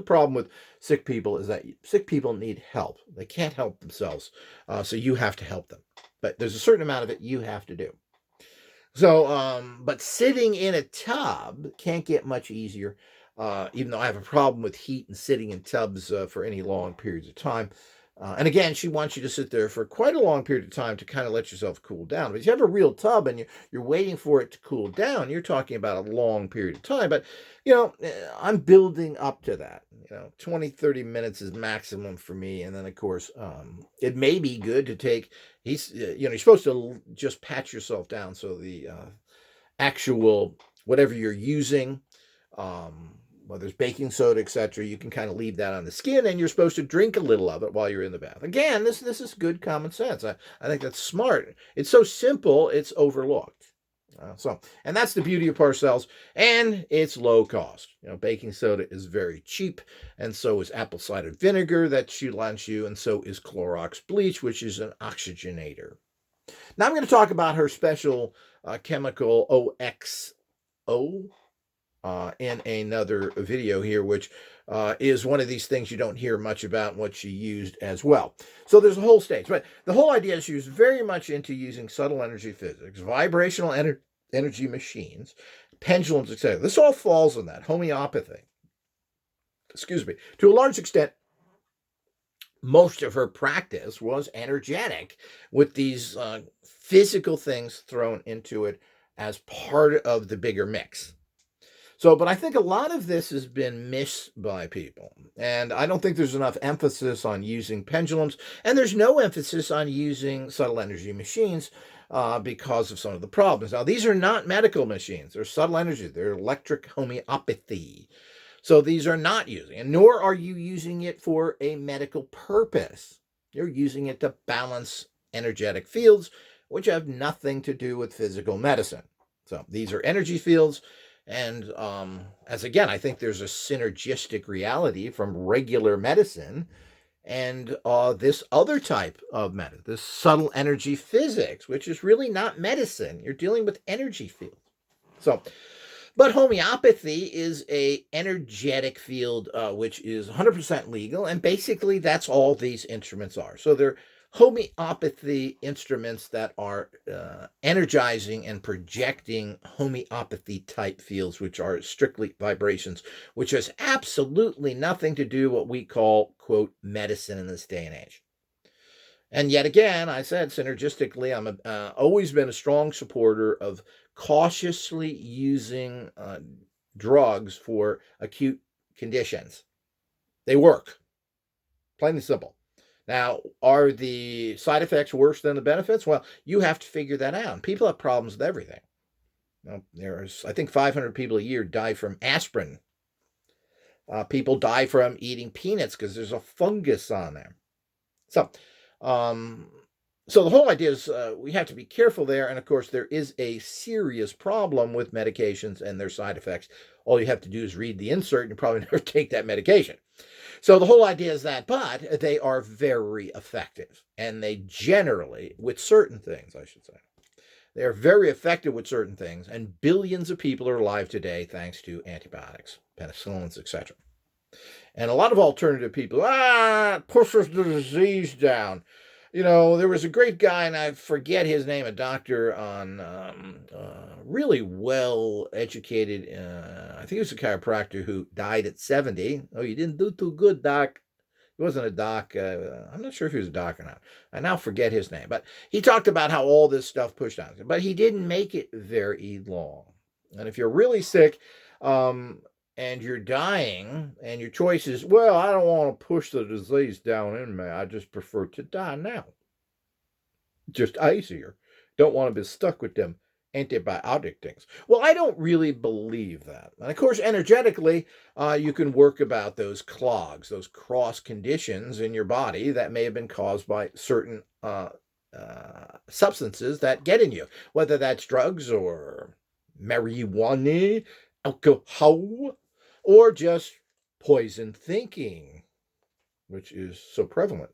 problem with sick people is that sick people need help. They can't help themselves, so you have to help them. But there's a certain amount of it you have to do. So, but sitting in a tub can't get much easier, even though I have a problem with heat and sitting in tubs for any long periods of time. And again, she wants you to sit there for quite a long period of time to kind of let yourself cool down. But if you have a real tub and you're waiting for it to cool down, you're talking about a long period of time. But, I'm building up to that. 20, 30 minutes is maximum for me. And then, of course, it may be good to take, you're supposed to just pat yourself down. So the actual, whatever you're using, whether it's baking soda, etc., you can kind of leave that on the skin, and you're supposed to drink a little of it while you're in the bath. Again, this is good common sense. I think that's smart. It's so simple, it's overlooked. And that's the beauty of Parcells, and it's low cost. Baking soda is very cheap, and so is apple cider vinegar that she lends you, and so is Clorox bleach, which is an oxygenator. Now I'm going to talk about her special chemical OXO. In another video here, which is one of these things you don't hear much about, what she used as well. So there's a whole stage, but the whole idea is she was very much into using subtle energy physics, vibrational energy machines, pendulums, etc. This all falls in that homeopathy. Excuse me. To a large extent, most of her practice was energetic, with these physical things thrown into it as part of the bigger mix. But I think a lot of this has been missed by people. And I don't think there's enough emphasis on using pendulums. And there's no emphasis on using subtle energy machines because of some of the problems. Now, these are not medical machines. They're subtle energy. They're electric homeopathy. So these are not using, and nor are you using it for a medical purpose. You're using it to balance energetic fields, which have nothing to do with physical medicine. So these are energy fields. And as again, I think there's a synergistic reality from regular medicine and this other type of medicine, this subtle energy physics, which is really not medicine. You're dealing with energy fields. But homeopathy is a energetic field, which is 100% legal. And basically, that's all these instruments are. So they're homeopathy instruments that are energizing and projecting homeopathy type fields, which are strictly vibrations, which has absolutely nothing to do what we call, quote, medicine in this day and age. And yet again, I said synergistically, I'm always been a strong supporter of cautiously using drugs for acute conditions. They work, plain and simple. Now, are the side effects worse than the benefits? Well, you have to figure that out. People have problems with everything. There's, I think, 500 people a year die from aspirin. People die from eating peanuts because there's a fungus on them. So the whole idea is we have to be careful there. And of course, there is a serious problem with medications and their side effects. All you have to do is read the insert and you probably never take that medication. So the whole idea is that, but they are very effective. And they generally, with certain things, I should say, they are very effective with certain things. And billions of people are alive today thanks to antibiotics, penicillins, etc. And a lot of alternative people, pushes the disease down. There was a great guy, and I forget his name, a doctor on really well-educated, I think he was a chiropractor who died at 70. Oh, you didn't do too good, doc. He wasn't a doc. I'm not sure if he was a doc or not. I now forget his name. But he talked about how all this stuff pushed on. But he didn't make it very long. And if you're really sick and you're dying, and your choice is, well, I don't want to push the disease down in me. I just prefer to die now. Just easier. Don't want to be stuck with them antibiotic things. Well, I don't really believe that. And of course, energetically, you can work about those clogs, those cross conditions in your body that may have been caused by certain substances that get in you, whether that's drugs or marijuana, alcohol, or just poison thinking, which is so prevalent.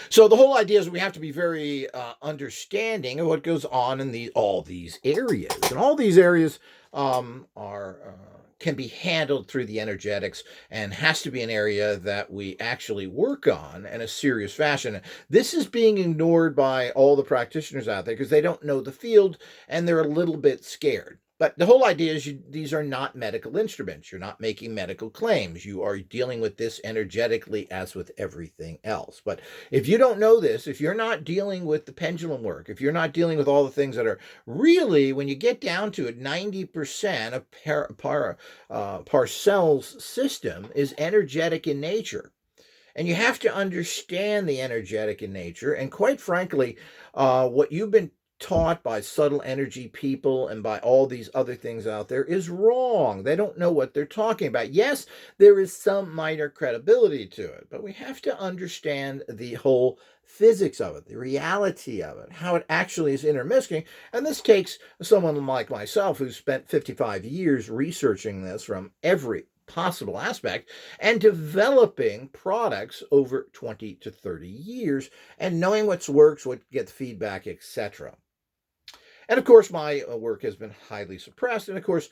So the whole idea is we have to be very understanding of what goes on in all these areas. And all these areas are can be handled through the energetics and has to be an area that we actually work on in a serious fashion. This is being ignored by all the practitioners out there because they don't know the field and they're a little bit scared. But the whole idea is these are not medical instruments. You're not making medical claims. You are dealing with this energetically as with everything else. But if you don't know this, if you're not dealing with the pendulum work, if you're not dealing with all the things that are really, when you get down to it, 90% of Parcells' system is energetic in nature. And you have to understand the energetic in nature. And quite frankly, what you've been taught by subtle energy people and by all these other things out there is wrong. They don't know what they're talking about. Yes, there is some minor credibility to it, but we have to understand the whole physics of it, the reality of it, how it actually is intermixing. And this takes someone like myself who's spent 55 years researching this from every possible aspect and developing products over 20 to 30 years and knowing what works, what gets feedback, etc. And of course, my work has been highly suppressed. And of course,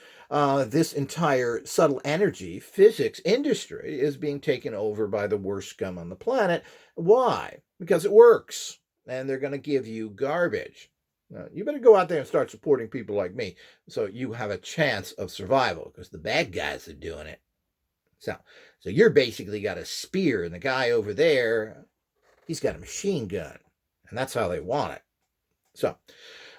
this entire subtle energy physics industry is being taken over by the worst scum on the planet. Why? Because it works. And they're going to give you garbage. You better go out there and start supporting people like me so you have a chance of survival because the bad guys are doing it. So you're basically got a spear, and the guy over there, he's got a machine gun. And that's how they want it. So,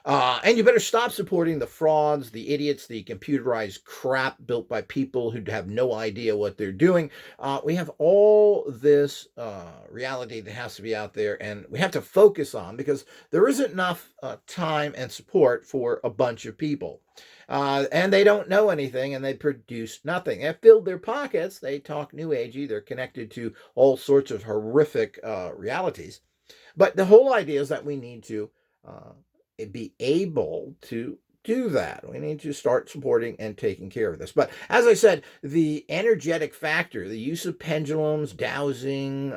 and you better stop supporting the frauds, the idiots, the computerized crap built by people who have no idea what they're doing. We have all this reality that has to be out there, and we have to focus on because there isn't enough time and support for a bunch of people. And they don't know anything, and they produce nothing. They filled their pockets. They talk New Agey. They're connected to all sorts of horrific realities. But the whole idea is that we need to be able to do that. We need to start supporting and taking care of this. But as I said, the energetic factor, the use of pendulums, dowsing,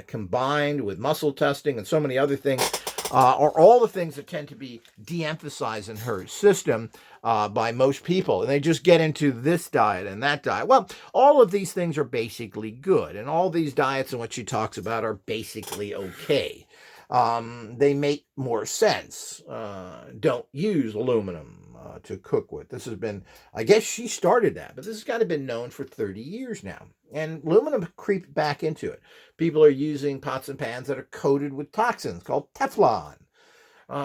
combined with muscle testing and so many other things, are all the things that tend to be de-emphasized in her system by most people. And they just get into this diet and that diet. Well, all of these things are basically good. And all these diets and what she talks about are basically okay. They make more sense. Don't use aluminum to cook with. This has been, I guess she started that, but this has kind of been known for 30 years now. And aluminum creeped back into it. People are using pots and pans that are coated with toxins called Teflon.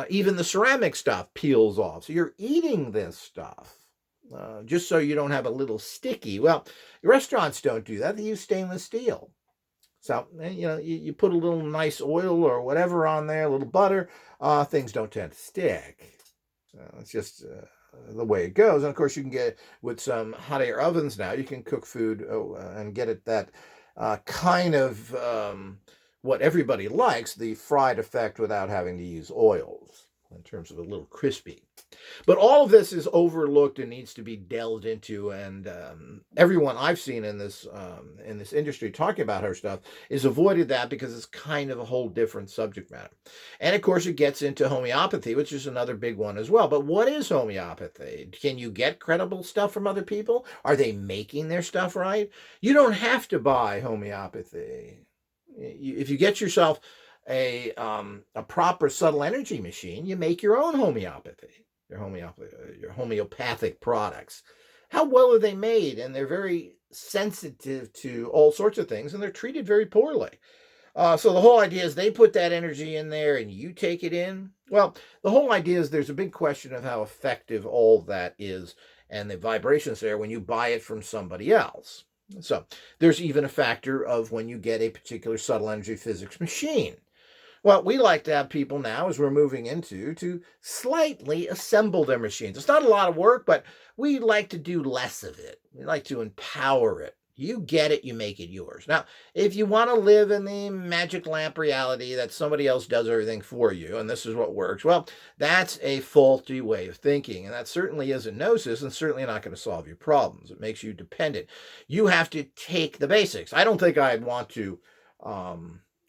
Even the ceramic stuff peels off. So you're eating this stuff just so you don't have a little sticky. Well, restaurants don't do that. They use stainless steel. So, you put a little nice oil or whatever on there, a little butter, things don't tend to stick. It's just the way it goes. And of course, you can get with some hot air ovens now, you can cook food and get it that kind of what everybody likes, the fried effect without having to use oils in terms of a little crispy. But all of this is overlooked and needs to be delved into, and everyone I've seen in this industry talking about her stuff is avoided that because it's kind of a whole different subject matter. And of course, it gets into homeopathy, which is another big one as well. But what is homeopathy? Can you get credible stuff from other people? Are they making their stuff right? You don't have to buy homeopathy. If you get yourself a proper subtle energy machine, you make your own homeopathy. Your homeopathic products. How well are they made? And they're very sensitive to all sorts of things, and they're treated very poorly. So the whole idea is they put that energy in there and you take it in. Well, the whole idea is there's a big question of how effective all that is and the vibrations there when you buy it from somebody else. So there's even a factor of when you get a particular subtle energy physics machine. Well, we like to have people now, as we're moving into, to slightly assemble their machines. It's not a lot of work, but we like to do less of it. We like to empower it. You get it, you make it yours. Now, if you want to live in the magic lamp reality that somebody else does everything for you, and this is what works, well, that's a faulty way of thinking. And that certainly isn't gnosis and certainly not going to solve your problems. It makes you dependent. You have to take the basics. I don't think I'd want to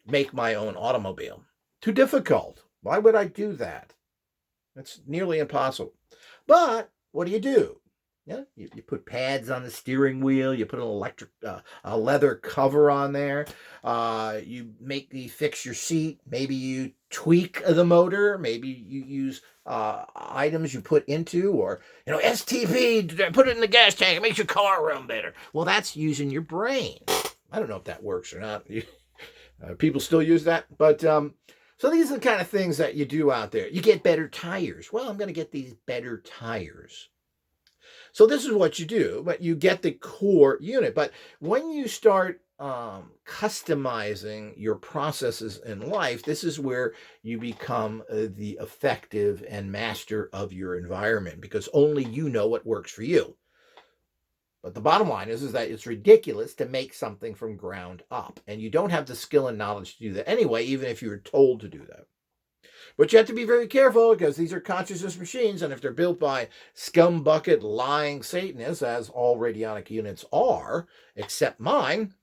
make my own automobile. Too difficult. Why would I do that? It's nearly impossible. But what do? Yeah, you put pads on the steering wheel. You put an a leather cover on there. You fix your seat. Maybe you tweak the motor. Maybe you use items you put into, or STP. Put it in the gas tank. It makes your car run better. Well, that's using your brain. I don't know if that works or not. People still use that, but so these are the kind of things that you do out there. You get better tires. Well, I'm going to get these better tires. So this is what you do, but you get the core unit. But when you start customizing your processes in life, this is where you become the effective and master of your environment, because only you know what works for you. But the bottom line is that it's ridiculous to make something from ground up, and you don't have the skill and knowledge to do that anyway, even if you were told to do that. But you have to be very careful, because these are consciousness machines, and if they're built by scumbucket lying Satanists, as all radionic units are, except mine,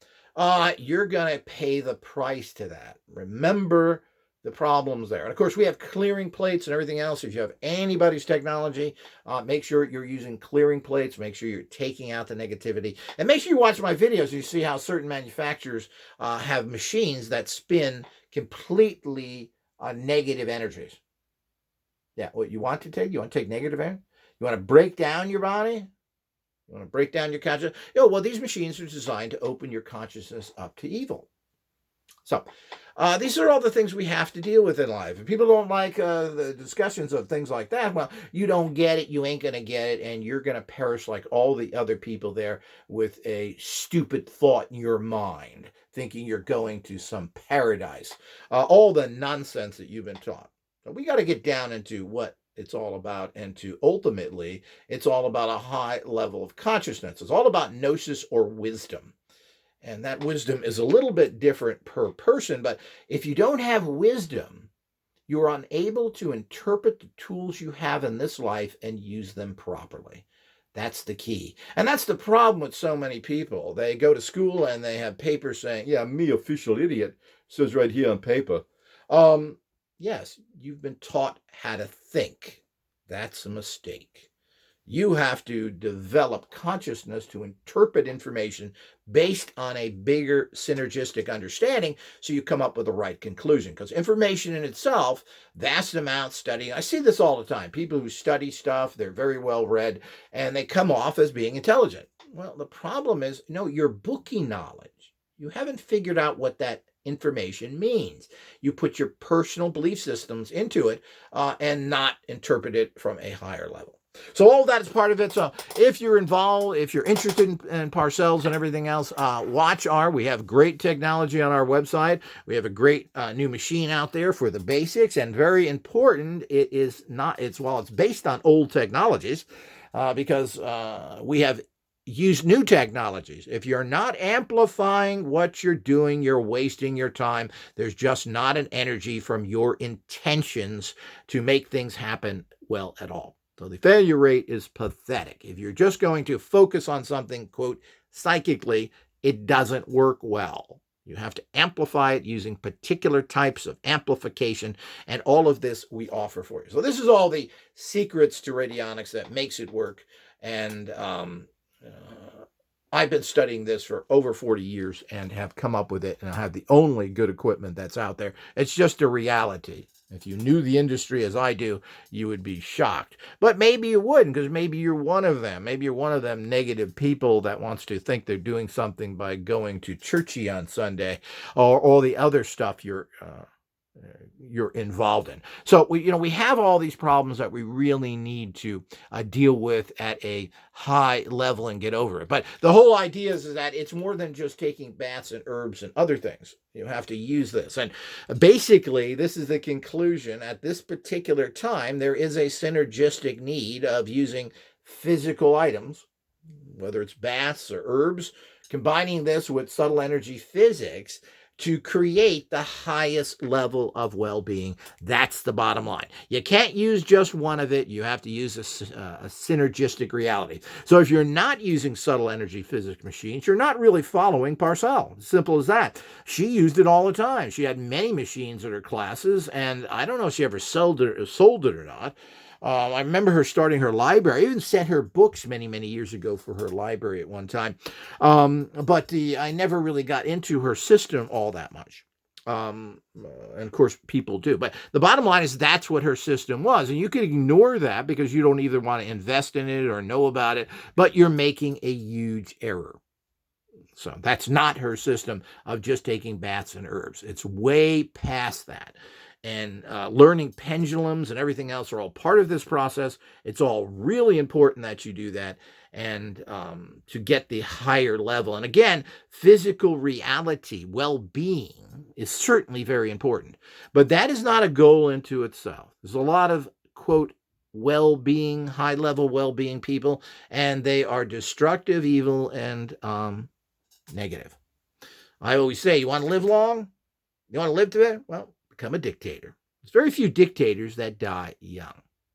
you're going to pay the price to that. Remember the problems there. And of course, we have clearing plates and everything else. If you have anybody's technology, make sure you're using clearing plates. Make sure you're taking out the negativity. And make sure you watch my videos. You see how certain manufacturers have machines that spin completely negative energies. Yeah, what you want to take? You want to take negative energy? You want to break down your body? You want to break down your consciousness? Well, these machines are designed to open your consciousness up to evil. So these are all the things we have to deal with in life. If people don't like the discussions of things like that, well, you don't get it, you ain't going to get it, and you're going to perish like all the other people there with a stupid thought in your mind, thinking you're going to some paradise. All the nonsense that you've been taught. So we got to get down into what it's all about, and to ultimately, it's all about a high level of consciousness. It's all about gnosis or wisdom. And that wisdom is a little bit different per person, but if you don't have wisdom, you're unable to interpret the tools you have in this life and use them properly. That's the key. And that's the problem with so many people. They go to school and they have papers saying, yeah, me, official idiot, says right here on paper. Yes, you've been taught how to think. That's a mistake. You have to develop consciousness to interpret information based on a bigger synergistic understanding, so you come up with the right conclusion. Because information in itself, vast amounts studying, I see this all the time. People who study stuff, they're very well read, and they come off as being intelligent. Well, the problem is, you're bookie knowledge. You haven't figured out what that information means. You put your personal belief systems into it and not interpret it from a higher level. So all that is part of it. So if you're involved, if you're interested in Parcells and everything else, we have great technology on our website. We have a great new machine out there for the basics, and very important, it's based on old technologies because we have used new technologies. If you're not amplifying what you're doing, you're wasting your time. There's just not an energy from your intentions to make things happen well at all. So the failure rate is pathetic. If you're just going to focus on something, quote, psychically, it doesn't work well. You have to amplify it using particular types of amplification, and all of this we offer for you. So this is all the secrets to radionics that makes it work. And I've been studying this for over 40 years and have come up with it, and I have the only good equipment that's out there. It's just a reality. If you knew the industry as I do, you would be shocked. But maybe you wouldn't, because maybe you're one of them. Maybe you're one of them negative people that wants to think they're doing something by going to churchy on Sunday, or all the other stuff you're involved in. So we have all these problems that we really need to deal with at a high level and get over it. But the whole idea is that it's more than just taking baths and herbs and other things. You have to use this. And basically, this is the conclusion. At this particular time, there is a synergistic need of using physical items, whether it's baths or herbs, combining this with subtle energy physics to create the highest level of well-being. That's the bottom line. You can't use just one of it. You have to use a synergistic reality. So if you're not using subtle energy physics machines, you're not really following Parcells. Simple as that. She used it all the time. She had many machines at her classes, and I don't know if she ever sold it or not. I remember her starting her library. I even sent her books many, many years ago for her library at one time. But I never really got into her system all that much. And of course, people do. But the bottom line is that's what her system was. And you can ignore that because you don't either want to invest in it or know about it, but you're making a huge error. So that's not her system of just taking baths and herbs. It's way past that. And learning pendulums and everything else are all part of this process. It's all really important that you do that and to get the higher level. And again, physical reality, well-being is certainly very important. But that is not a goal into itself. There's a lot of, quote, well-being, high-level well-being people, and they are destructive, evil, and negative. I always say, you want to live long? You want to live to it? Well, become a dictator. There's very few dictators that die young.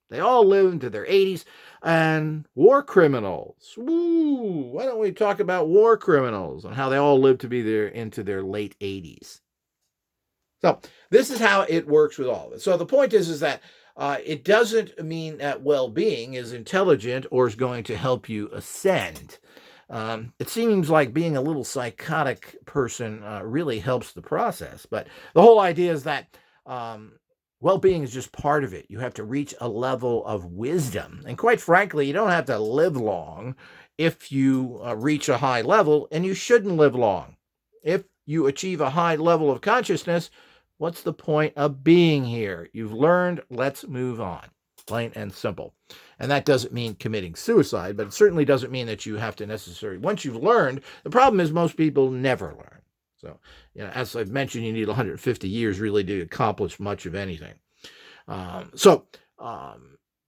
They all live into their 80s. And war criminals. Woo! Why don't we talk about war criminals and how they all live to be into their late 80s? So this is how it works with all of it. So the point is that it doesn't mean that well-being is intelligent or is going to help you ascend. It seems like being a little psychotic person really helps the process. But the whole idea is that well-being is just part of it. You have to reach a level of wisdom. And quite frankly, you don't have to live long if you reach a high level, and you shouldn't live long. If you achieve a high level of consciousness, what's the point of being here? You've learned, let's move on. Plain and simple. And that doesn't mean committing suicide, but it certainly doesn't mean that you have to necessarily, once you've learned, the problem is most people never learn. So, as I've mentioned, you need 150 years really to accomplish much of anything.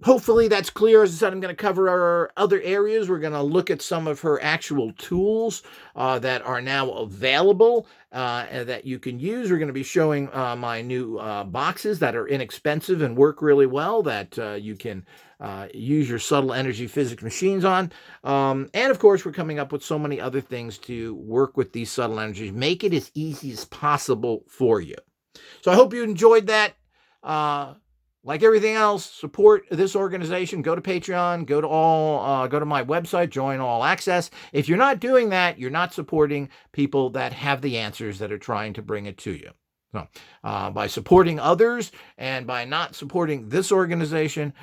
Hopefully that's clear. As I said, I'm going to cover our other areas. We're going to look at some of her actual tools that are now available and that you can use. We're going to be showing my new boxes that are inexpensive and work really well that you can use your subtle energy physics machines on. And of course, we're coming up with so many other things to work with these subtle energies. Make it as easy as possible for you. So I hope you enjoyed that. Like everything else, support this organization. Go to Patreon, go to my website, join All Access. If you're not doing that, you're not supporting people that have the answers that are trying to bring it to you. So, by supporting others and by not supporting this organization,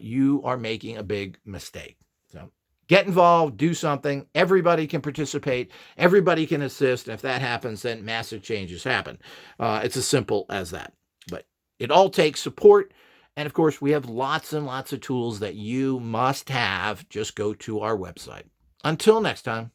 you are making a big mistake. So, get involved, do something. Everybody can participate. Everybody can assist. If that happens, then massive changes happen. It's as simple as that. But it all takes support. And of course, we have lots and lots of tools that you must have. Just go to our website. Until next time.